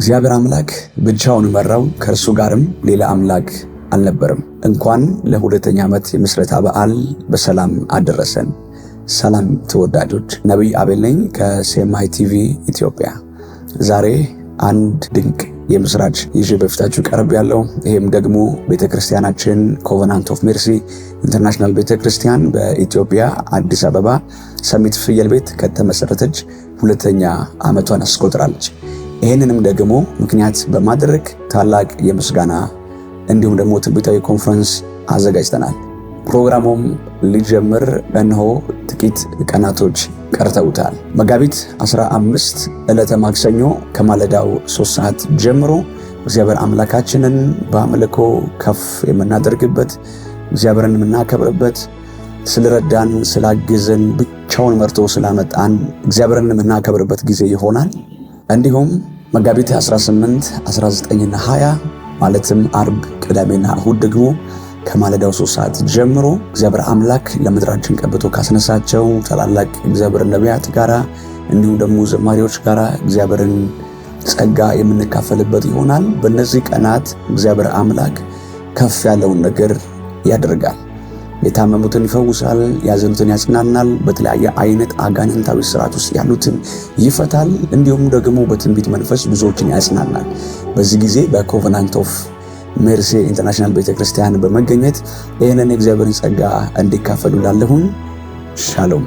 እግዚአብሔር አምላክ ብቻውን መራው፣ ከእርሱ ጋርም ሌላ አምላክ አልነበረም። እንኳን ለሁለተኛ ዓመት የምስረታ በዓል በሰላም አደረሰን። ሰላም ተወዳጆች፣ ነቢይ አቤል ነኝ ከሴማይ ቲቪ ኢትዮጵያ። ዛሬ አንድ ድንቅ የምስራች ይዤ በፊታችሁ ቀርብ ያለው ይህም ደግሞ ቤተክርስቲያናችን ኮቨናንት ኦፍ ሜርሲ ኢንተርናሽናል ቤተክርስቲያን በኢትዮጵያ አዲስ አበባ ሰሚት ፍየል ቤት ከተመሰረተች ሁለተኛ ዓመቷን አስቆጥራለች። ይህንንም ደግሞ ምክንያት በማድረግ ታላቅ የምስጋና እንዲሁም ደግሞ ትንቢታዊ ኮንፈረንስ አዘጋጅተናል። ፕሮግራሙም ሊጀምር እነሆ ጥቂት ቀናቶች ቀርተውታል። መጋቢት 15 ዕለተ ማክሰኞ ከማለዳው 3 ሰዓት ጀምሮ እግዚአብሔር አምላካችንን በአምልኮ ከፍ የምናደርግበት፣ እግዚአብሔርን የምናከብርበት፣ ስለረዳን ስላገዘን፣ ብቻውን መርቶ ስላመጣን እግዚአብሔርን የምናከብርበት ጊዜ ይሆናል። እንዲሁም መጋቢት 18፣ 19ና 20 ማለትም አርብ፣ ቅዳሜና እሁድ ደግሞ ከማለዳው 3 ሰዓት ጀምሮ እግዚአብሔር አምላክ ለምድራችን ቀብቶ ካስነሳቸው ታላላቅ እግዚአብሔር ነቢያት ጋራ እንዲሁም ደግሞ ዘማሪዎች ጋራ እግዚአብሔርን ጸጋ የምንካፈልበት ይሆናል። በእነዚህ ቀናት እግዚአብሔር አምላክ ከፍ ያለውን ነገር ያደርጋል። የታመሙትን ይፈውሳል፣ ያዘኑትን ያጽናናል፣ በተለያየ አይነት አጋንንታዊ ስርዓት ውስጥ ያሉትን ይፈታል፣ እንዲሁም ደግሞ በትንቢት መንፈስ ብዙዎችን ያጽናናል። በዚህ ጊዜ በኮቨናንት ኦፍ ሜርሲ ኢንተርናሽናል ቤተክርስቲያን በመገኘት ይህንን የእግዚአብሔርን ጸጋ እንዲካፈሉ ላለሁን ሻሎም።